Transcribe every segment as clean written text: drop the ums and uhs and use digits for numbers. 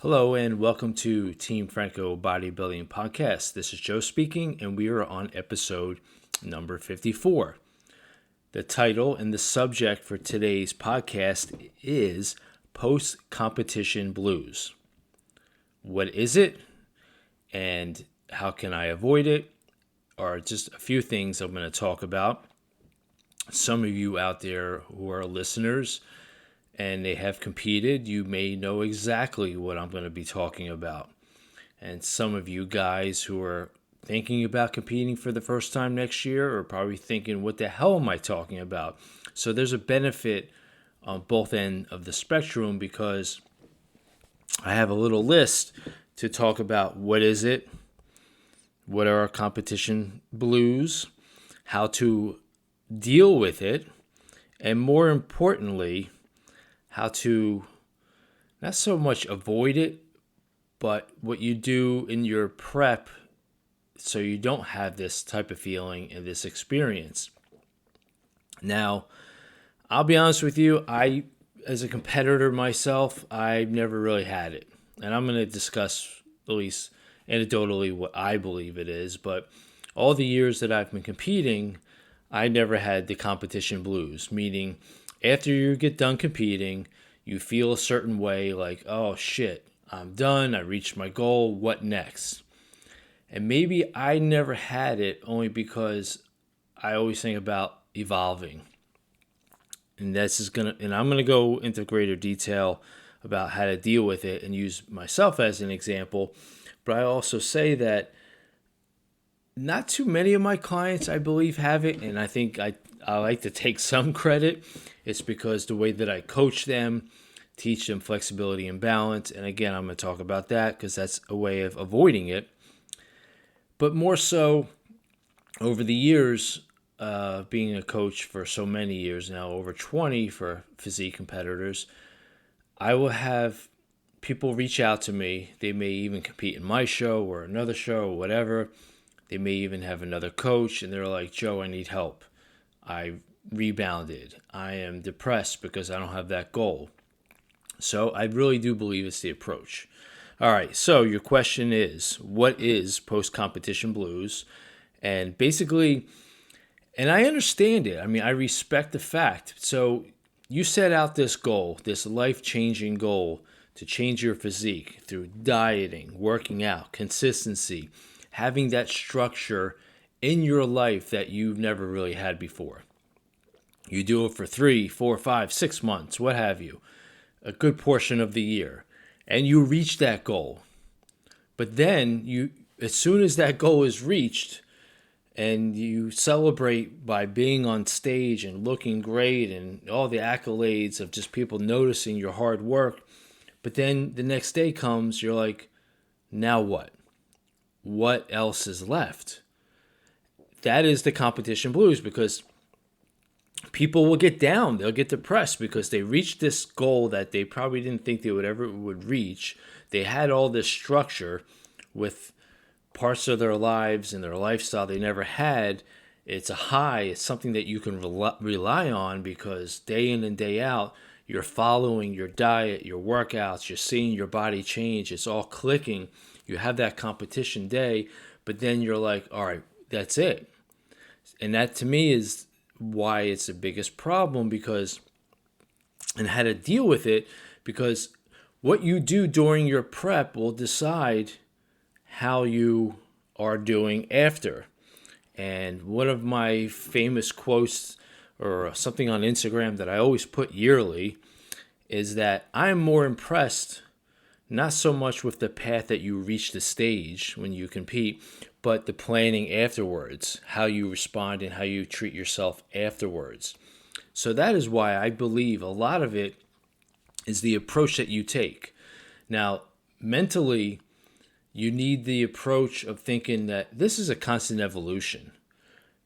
Hello and welcome to Team Franco Bodybuilding Podcast. This is Joe speaking, and we are on episode number 54. The title and the subject for today's podcast is Post-Competition Blues. What is it, and how can I avoid it, are just a few things I'm going to talk about. Some of you out there who are listeners and they have competed, you may know exactly what I'm going to be talking about. And some of you guys who are thinking about competing for the first time next year are probably thinking, what the hell am I talking about? So there's a benefit on both ends of the spectrum because I have a little list to talk about what is it, what are our competition blues, how to deal with it, and more importantly, how to not so much avoid it, but what you do in your prep so you don't have this type of feeling and this experience. Now, I'll be honest with you, as a competitor myself, I've never really had it. And I'm going to discuss, at least anecdotally, what I believe it is. But all the years that I've been competing, I never had the competition blues, meaning after you get done competing, you feel a certain way like, oh shit, I'm done, I reached my goal, what next? And maybe I never had it only because I always think about evolving. And I'm gonna go into greater detail about how to deal with it and use myself as an example. But I also say that not too many of my clients, I believe, have it, and I think I like to take some credit. It's because the way that I coach them, teach them flexibility and balance, and again, I'm going to talk about that because that's a way of avoiding it. But more so, over the years, being a coach for so many years now, over 20 for physique competitors, I will have people reach out to me. They may even compete in my show or another show or whatever. They may even have another coach, and they're like, Joe, I need help. I rebounded. I am depressed because I don't have that goal. So I really do believe it's the approach. All right, so your question is, what is post-competition blues? And basically, and I understand it. I mean, I respect the fact. So you set out this goal, this life-changing goal to change your physique through dieting, working out, consistency, having that structure in your life that you've never really had before. You do it for 3, 4, 5, 6 months, what have you, a good portion of the year, and you reach that goal. But then as soon as that goal is reached and you celebrate by being on stage and looking great and all the accolades of just people noticing your hard work, but then the next day comes, you're like, now what? What else is left? That is the competition blues, because people will get down. They'll get depressed because they reached this goal that they probably didn't think they would reach. They had all this structure with parts of their lives and their lifestyle they never had. It's a high. It's something that you can rely on because day in and day out, you're following your diet, your workouts, you're seeing your body change. It's all clicking. You have that competition day, but then you're like, all right, that's it. And that to me is why it's the biggest problem, and how to deal with it, because what you do during your prep will decide how you are doing after. And one of my famous quotes, or something on Instagram that I always put yearly, is that I'm more impressed not so much with the path that you reach the stage when you compete, but the planning afterwards, how you respond and how you treat yourself afterwards. So that is why I believe a lot of it is the approach that you take. Now, mentally, you need the approach of thinking that this is a constant evolution.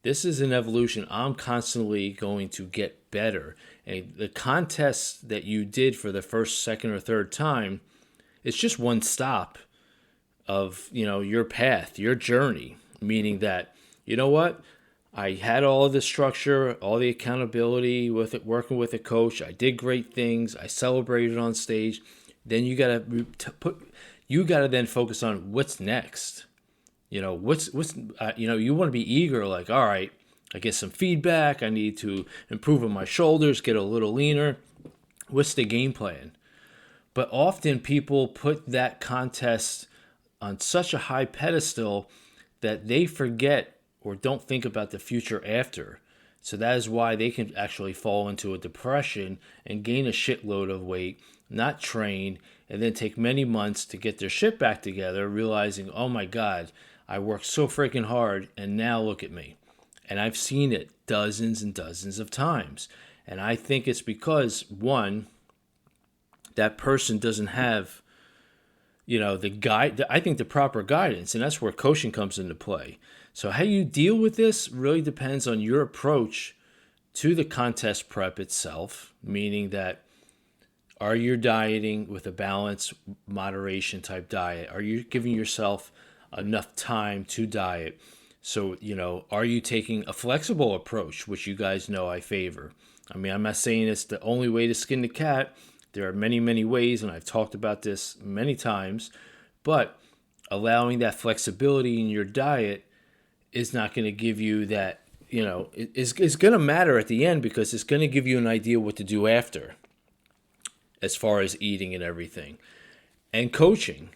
This is an evolution. I'm constantly going to get better. And the contest that you did for the first, second, or third time, it's just one stop of, your path, your journey, meaning that, you know what? I had all of the structure, all the accountability with it, working with a coach. I did great things. I celebrated on stage. then you gotta then focus on what's next. You want to be eager, like, all right, I get some feedback. I need to improve on my shoulders, get a little leaner. What's the game plan? But often people put that contest on such a high pedestal that they forget or don't think about the future after. So that is why they can actually fall into a depression and gain a shitload of weight, not train, and then take many months to get their shit back together, realizing, oh my God, I worked so freaking hard and now look at me. And I've seen it dozens and dozens of times. And I think it's because, one, that person doesn't have, I think the proper guidance, and that's where coaching comes into play. So how you deal with this really depends on your approach to the contest prep itself, meaning that are you dieting with a balanced moderation type diet? Are you giving yourself enough time to diet? So, are you taking a flexible approach, which you guys know I favor? I mean, I'm not saying it's the only way to skin the cat. There are many, many ways, and I've talked about this many times, but allowing that flexibility in your diet is not going to give you that, it's going to matter at the end because it's going to give you an idea what to do after as far as eating and everything. And coaching.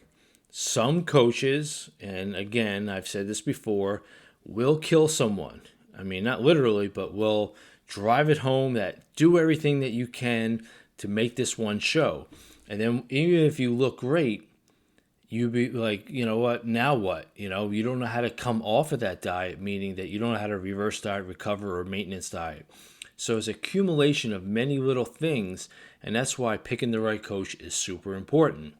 Some coaches, and again, I've said this before, will kill someone. I mean, not literally, but will drive it home that do everything that you can to make this one show. And then even if you look great, you be like, you know what, now what? You don't know how to come off of that diet, meaning that you don't know how to reverse diet, recover, or maintenance diet. So it's accumulation of many little things, and that's why picking the right coach is super important.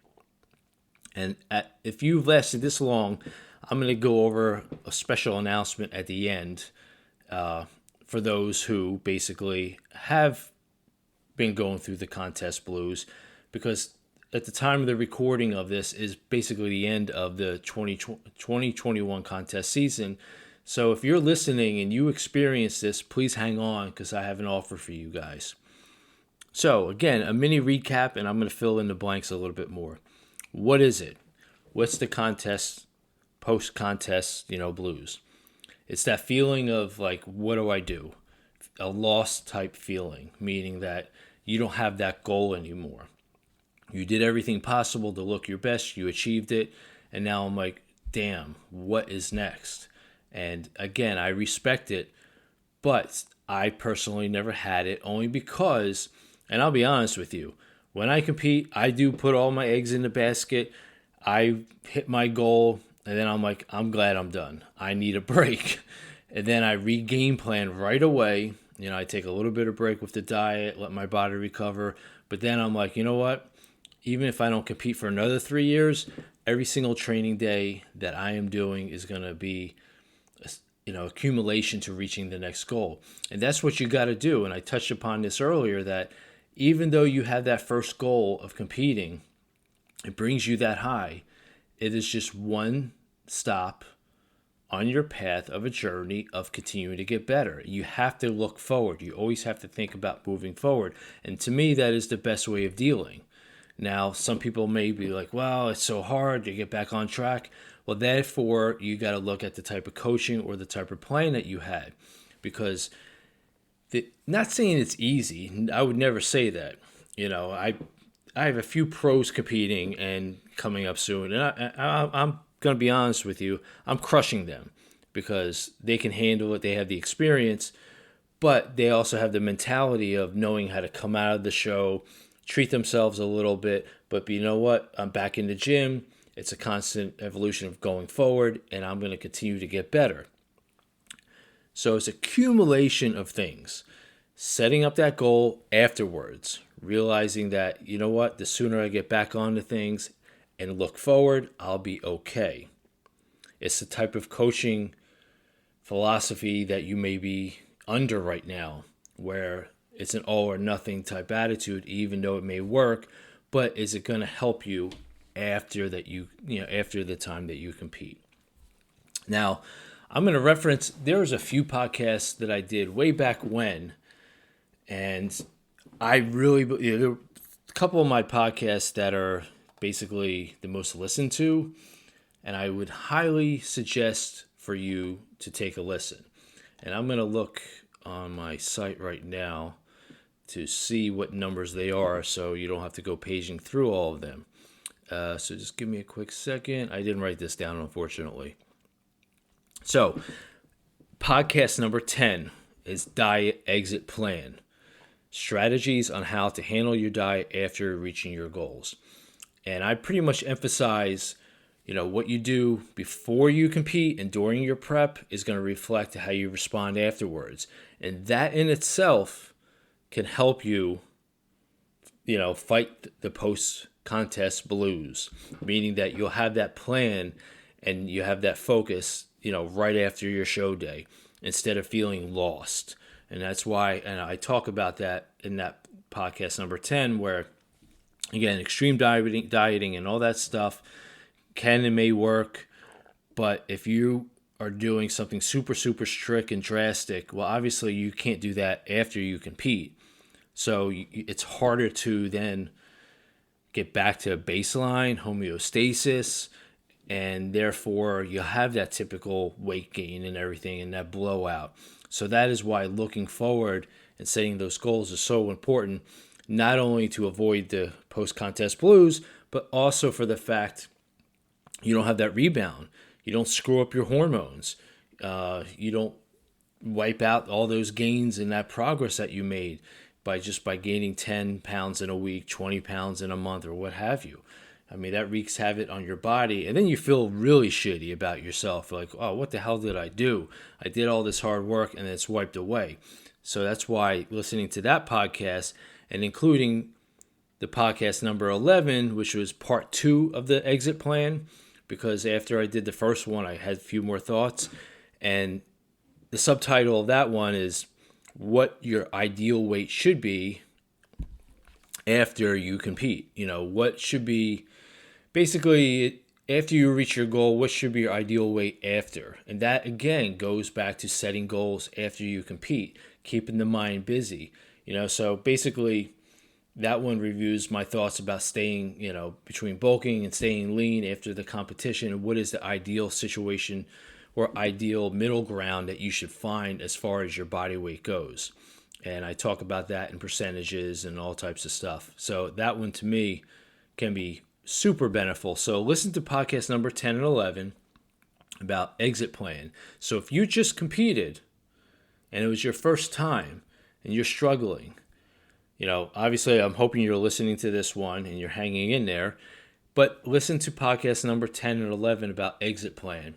And if you've lasted this long, I'm going to go over a special announcement at the end for those who basically have been going through the contest blues, because at the time of the recording of this is basically the end of the 2021 contest season. So if you're listening and you experience this, please hang on because I have an offer for you guys. So again, a mini recap, and I'm going to fill in the blanks a little bit more. What is it? What's the contest, post-contest, blues? It's that feeling of like, what do I do? A lost type feeling, meaning that you don't have that goal anymore. You did everything possible to look your best, you achieved it, and now I'm like, damn, what is next? And again, I respect it, but I personally never had it, only because, and I'll be honest with you, when I compete, I do put all my eggs in the basket. I hit my goal, and then I'm like, I'm glad I'm done. I need a break. And then I re-game plan right away. I take a little bit of break with the diet, let my body recover. But then I'm like, you know what? Even if I don't compete for another 3 years, every single training day that I am doing is going to be, accumulation to reaching the next goal. And that's what you got to do. And I touched upon this earlier, that even though you have that first goal of competing, it brings you that high. It is just one stop on your path of a journey of continuing to get better. You have to look forward. You always have to think about moving forward. And to me, that is the best way of dealing. Now, some people may be like, well, it's so hard to get back on track. Well, therefore, you got to look at the type of coaching or the type of plan that you had. Because, not saying it's easy, I would never say that. I have a few pros competing and coming up soon. And I'm going to be honest with you, I'm crushing them because they can handle it. They have the experience, but they also have the mentality of knowing how to come out of the show, treat themselves a little bit. But you know what? I'm back in the gym. It's a constant evolution of going forward, and I'm going to continue to get better. So it's accumulation of things. Setting up that goal afterwards, realizing that, you know what, the sooner I get back onto things and look forward, I'll be okay. It's the type of coaching philosophy that you may be under right now, where it's an all or nothing type attitude, even though it may work, but is it going to help you after the time that you compete? Now, I'm going to reference, there's a few podcasts that I did way back when, and I really, couple of my podcasts that are basically the most listened to, and I would highly suggest for you to take a listen. And I'm going to look on my site right now to see what numbers they are so you don't have to go paging through all of them. So just give me a quick second. I didn't write this down, unfortunately. So, podcast number 10 is Diet Exit Plan. Strategies on how to handle your diet after reaching your goals. And I pretty much emphasize, what you do before you compete and during your prep is going to reflect how you respond afterwards. And that in itself can help you, fight the post-contest blues, meaning that you'll have that plan and you have that focus, right after your show day instead of feeling lost. And that's why, and I talk about that in that podcast number 10, where, again, extreme dieting and all that stuff can and may work. But if you are doing something super, super strict and drastic, well, obviously you can't do that after you compete. So it's harder to then get back to baseline, homeostasis, and therefore you'll have that typical weight gain and everything and that blowout. So that is why looking forward and setting those goals is so important, not only to avoid the post-contest blues, but also for the fact you don't have that rebound. You don't screw up your hormones. You don't wipe out all those gains and that progress that you made by gaining 10 pounds in a week, 20 pounds in a month, or what have you. I mean, that wreaks havoc on your body. And then you feel really shitty about yourself. Like, oh, what the hell did I do? I did all this hard work and it's wiped away. So that's why listening to that podcast and including the podcast number 11, which was part 2 of the exit plan, because after I did the first one, I had a few more thoughts. And the subtitle of that one is what your ideal weight should be after you compete. What should be basically after you reach your goal, what should be your ideal weight after? And that again goes back to setting goals after you compete, keeping the mind busy. So basically that one reviews my thoughts about staying, between bulking and staying lean after the competition, and what is the ideal situation or ideal middle ground that you should find as far as your body weight goes. And I talk about that in percentages and all types of stuff. So that one to me can be super beneficial. So listen to podcast number 10 and 11 about exit plan. So if you just competed and it was your first time and you're struggling, obviously I'm hoping you're listening to this one and you're hanging in there, but listen to podcast number 10 and 11 about exit plan.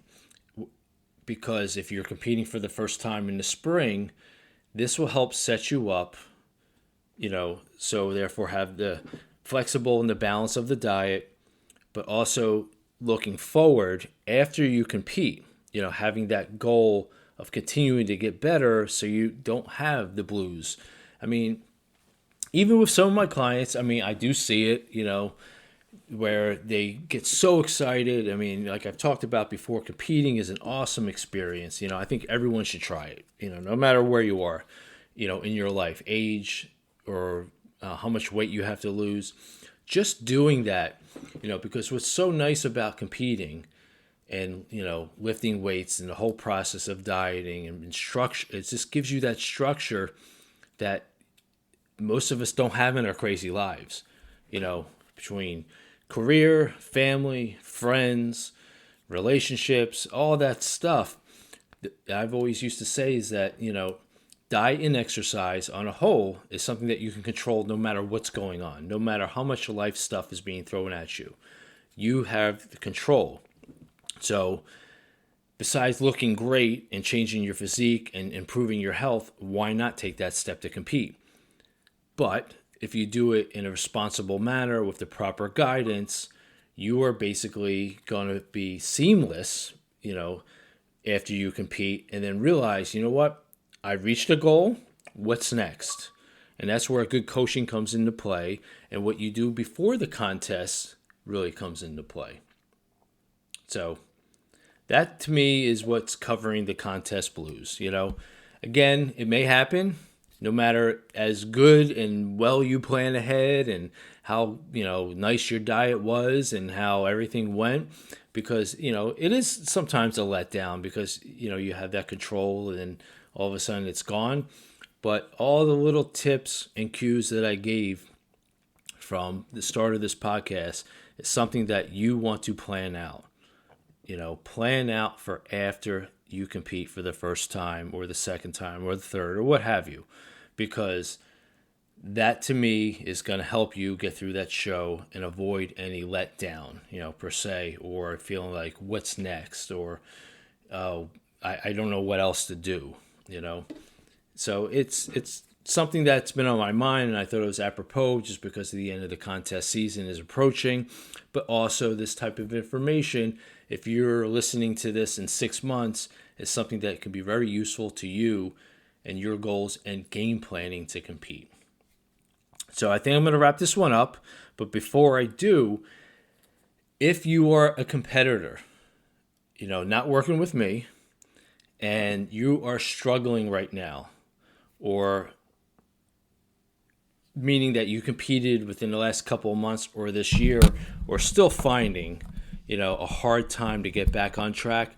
Because if you're competing for the first time in the spring, this will help set you up, so therefore have the flexible and the balance of the diet, but also looking forward after you compete, having that goal of continuing to get better so you don't have the blues. I mean, even with some of my clients, I do see it, where they get so excited. Like I've talked about before, competing is an awesome experience. I think everyone should try it, no matter where you are, in your life, age, or how much weight you have to lose. Just doing that, because what's so nice about competing and, lifting weights and the whole process of dieting and structure, it just gives you that structure that most of us don't have in our crazy lives, between career, family, friends, relationships, all that stuff. I've always used to say is that, diet and exercise on a whole is something that you can control no matter what's going on, no matter how much life stuff is being thrown at you. You have the control. So besides looking great and changing your physique and improving your health, why not take that step to compete? But if you do it in a responsible manner with the proper guidance, you are basically going to be seamless, after you compete, and then realize, what? I reached a goal. What's next? And that's where good coaching comes into play. And what you do before the contest really comes into play. So that to me is what's covering the contest blues. Again, it may happen. no matter as good and well you plan ahead and how, nice your diet was and how everything went, because, it is sometimes a letdown because, you have that control and then all of a sudden it's gone. But all the little tips and cues that I gave from the start of this podcast is something that you want to plan out. Plan out for after you compete for the first time or the second time or the third or what have you, because that to me is going to help you get through that show and avoid any letdown, per se, or feeling like what's next, or I don't know what else to do. So it's something that's been on my mind, and I thought it was apropos just because the end of the contest season is approaching. But also this type of information, if you're listening to this in 6 months, is something that can be very useful to you and your goals and game planning to compete. So I think I'm going to wrap this one up. But before I do, if you are a competitor, not working with me, and you are struggling right now, or meaning that you competed within the last couple of months or this year, or still finding, a hard time to get back on track,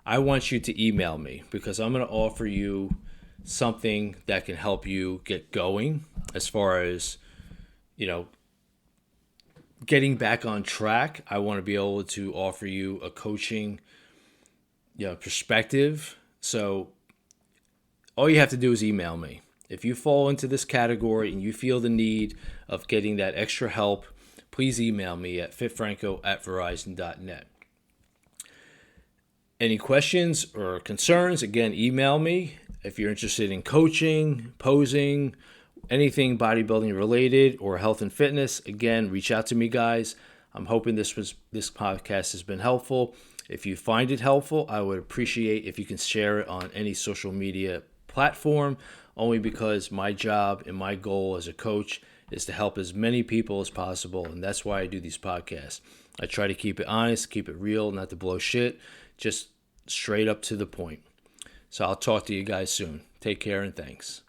I want you to email me, because I'm going to offer you something that can help you get going as far as, getting back on track. I want to be able to offer you a coaching, perspective. So all you have to do is email me. If you fall into this category and you feel the need of getting that extra help, please email me at fitfranco@verizon.net. Any questions or concerns, again, email me. If you're interested in coaching, posing, anything bodybuilding related or health and fitness, again, reach out to me, guys. I'm hoping this podcast has been helpful. If you find it helpful, I would appreciate if you can share it on any social media platform, only because my job and my goal as a coach is to help as many people as possible, and that's why I do these podcasts. I try to keep it honest, keep it real, not to blow shit, just straight up to the point. So I'll talk to you guys soon. Take care and thanks.